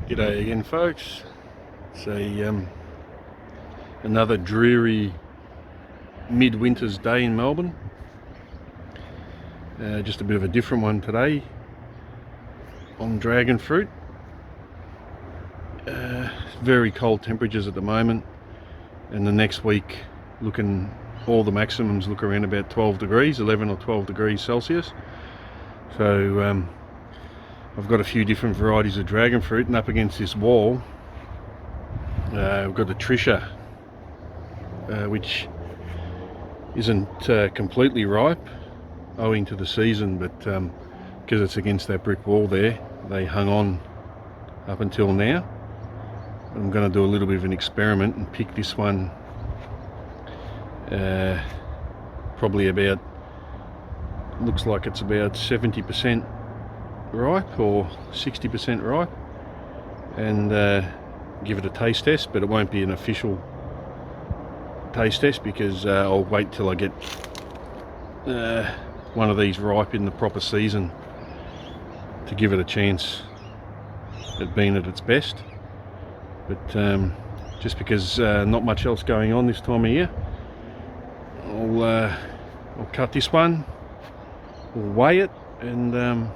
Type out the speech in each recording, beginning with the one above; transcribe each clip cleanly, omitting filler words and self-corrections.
G'day again, folks. It's another dreary midwinter's day in Melbourne. Just a bit of a different one today on dragon fruit. Very cold temperatures at the moment, and the next week all the maximums look around about 12 degrees, 11 or 12 degrees Celsius. So I've got a few different varieties of dragon fruit, and up against this wall we've got the Tricia, which isn't completely ripe owing to the season, but because it's against that brick wall there, they hung on up until now. I'm going to do a little bit of an experiment and pick this one probably about, looks like it's about 70% ripe or 60% ripe, and give it a taste test, but it won't be an official taste test because I'll wait till I get one of these ripe in the proper season to give it a chance at being at its best. But just because not much else going on this time of year, I'll cut this one, we'll weigh it, and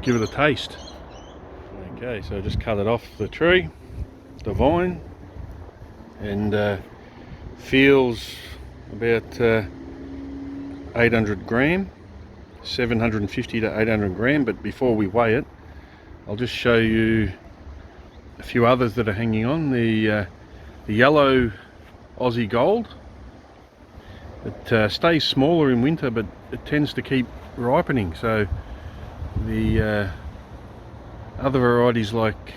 give it a taste. Okay, so I just cut it off the tree, the vine, and feels about 800 gram, 750 to 800 gram. But before we weigh it, I'll just show you a few others that are hanging on. The yellow Aussie Gold. It stays smaller in winter, but it tends to keep ripening. So the other varieties like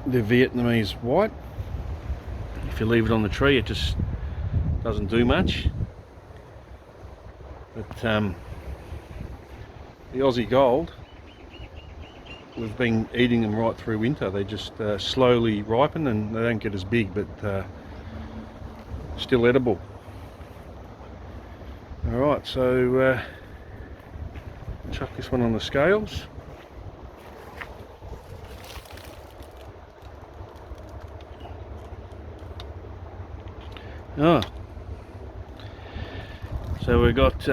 the Vietnamese White, if you leave it on the tree, it just doesn't do much. But the Aussie Gold, we've been eating them right through winter. They just slowly ripen and they don't get as big, but still edible. Alright, so chuck this one on the scales. Oh, so we've got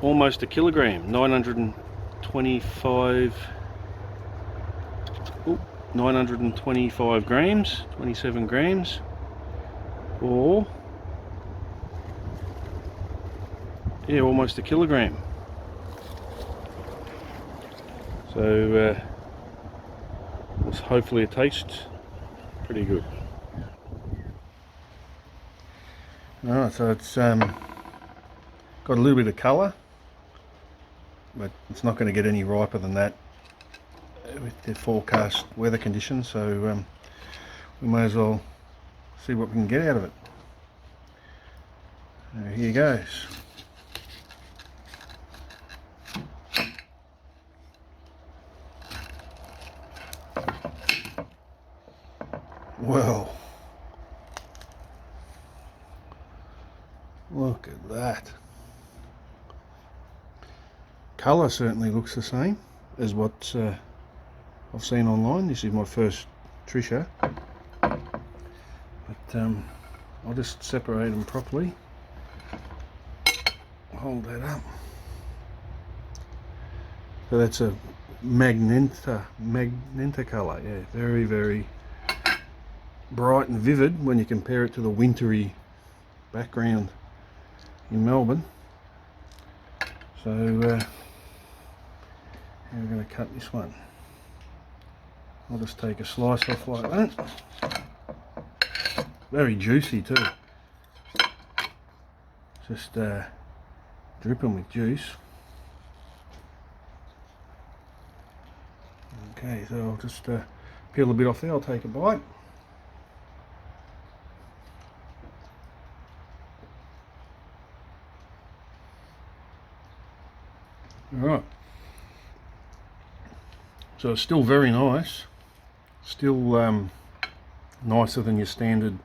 almost a kilogram, 925 grams, 27 grams, or yeah, almost a kilogram. So hopefully it tastes pretty good. Alright, so it's got a little bit of colour, but it's not going to get any riper than that with the forecast weather conditions, so we may as well see what we can get out of it. Here goes. Well, look at that. Colour certainly looks the same as what I've seen online. This is my first Tricia, but I'll just separate them properly. Hold that up. So that's a magenta colour. Yeah, very, very bright and vivid when you compare it to the wintry background in Melbourne. So how are we going to cut this one? I'll just take a slice off like that. Very juicy too. Just dripping with juice. Okay, so I'll just peel a bit off there. I'll take a bite. Alright, so it's still very nice, still nicer than your standard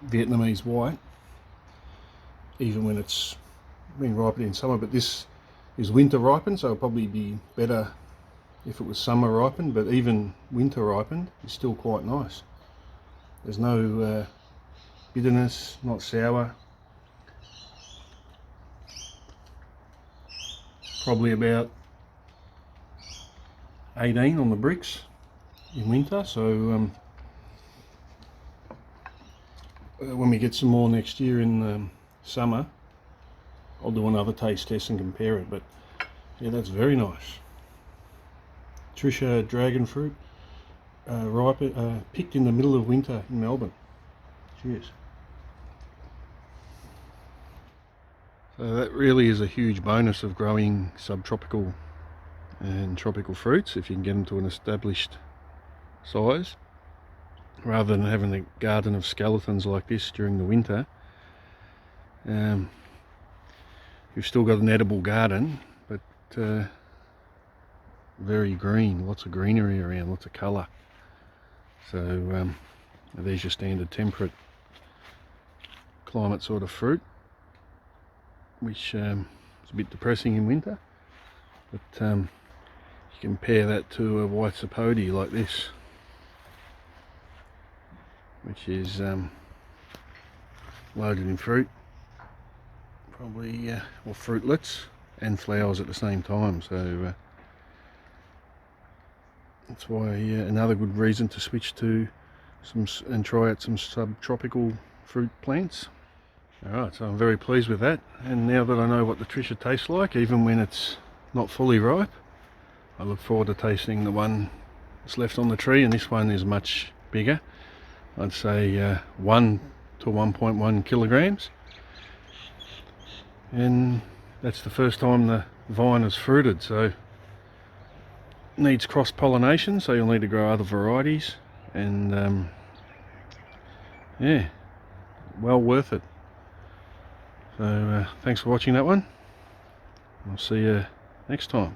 Vietnamese white, even when it's been ripened in summer, but this is winter ripened, so it'll probably be better if it was summer ripened, but even winter ripened is still quite nice. There's no bitterness, not sour. Probably about 18 on the bricks in winter, so when we get some more next year in summer, I'll do another taste test and compare it. But yeah, that's very nice. Tricia Dragon Fruit, picked in the middle of winter in Melbourne. Cheers. So that really is a huge bonus of growing subtropical and tropical fruits, if you can get them to an established size, rather than having a garden of skeletons like this during the winter. You've still got an edible garden, but very green, lots of greenery around, lots of colour. So there's your standard temperate climate sort of fruit, which is a bit depressing in winter, but you compare that to a white sapote like this, which is loaded in fruit, probably or fruitlets and flowers at the same time. So that's why another good reason to switch to some and try out some subtropical fruit plants. Alright, so I'm very pleased with that, and now that I know what the Tricia tastes like, even when it's not fully ripe, I look forward to tasting the one that's left on the tree, and this one is much bigger. I'd say 1 to 1.1 kilograms, and that's the first time the vine has fruited, so needs cross-pollination, so you'll need to grow other varieties, and yeah, well worth it. So thanks for watching that one. I'll see you next time.